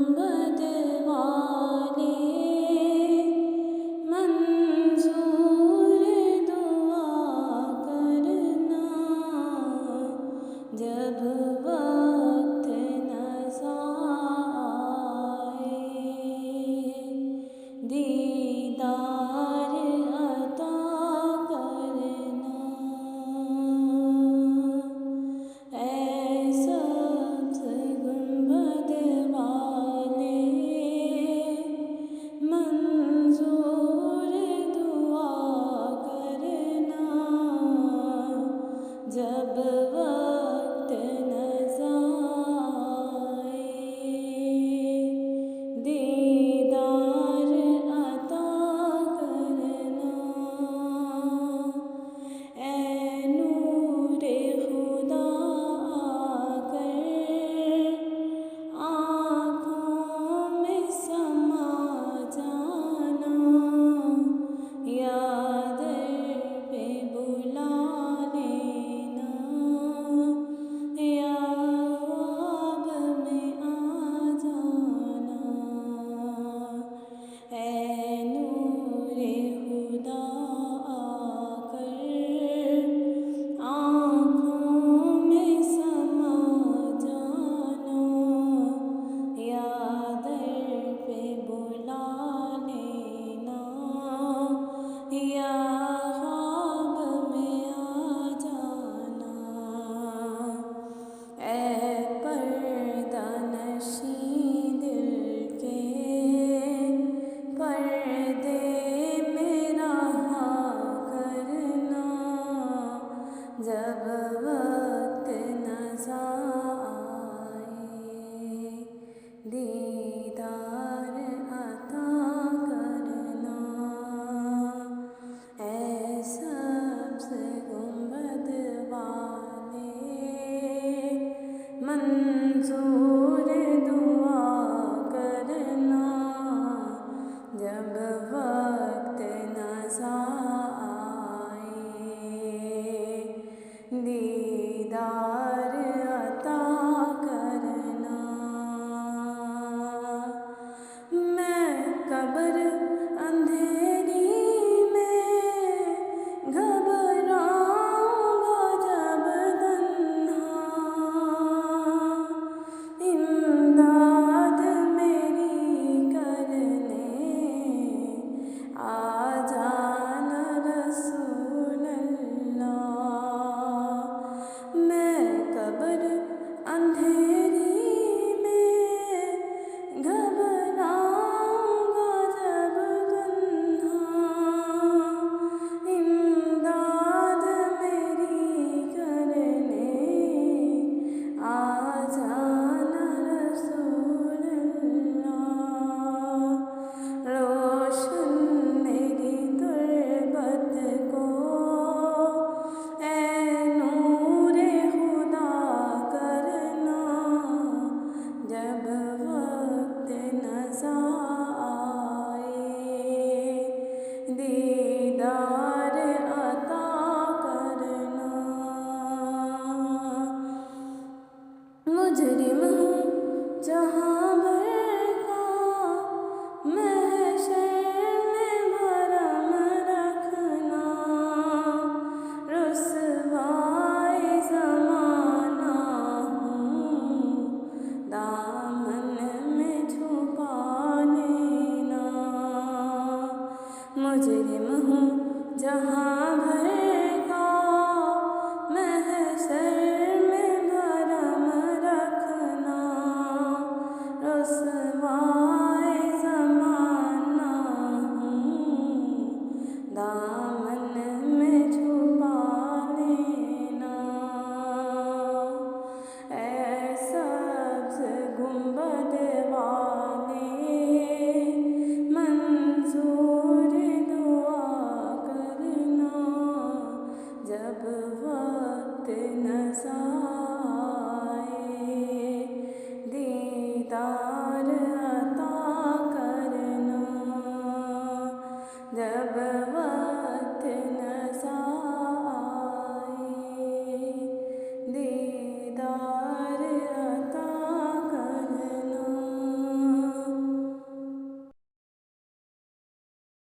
गुंबद वाले मंजूर दुआ करना जब वक्त नज़ा आए दीदार अता करना ऐ सब्ज़ गुंबद वाले मंजूर दुआ करना जब वक्त नज़ा आए दीदार अता करना ऐ नूरे खुदा आकर आँखों में समा जाना या दर पे बुला लेना या ख्वाब में आ जाना ऐ नूरे खुदा आकर आँखों में समा जाना या दर पे बुला लेना या ख्वाब में आ जाना ऐ पर्दा नशीं दिल के पर्दे में रहा करना जब वक्त नज़ा आए दीदार अता करना ऐ सब्ज़ गुंबद वाले मंजूर दुआ करना जब वक्त नज़ा आए दीदार अता करना।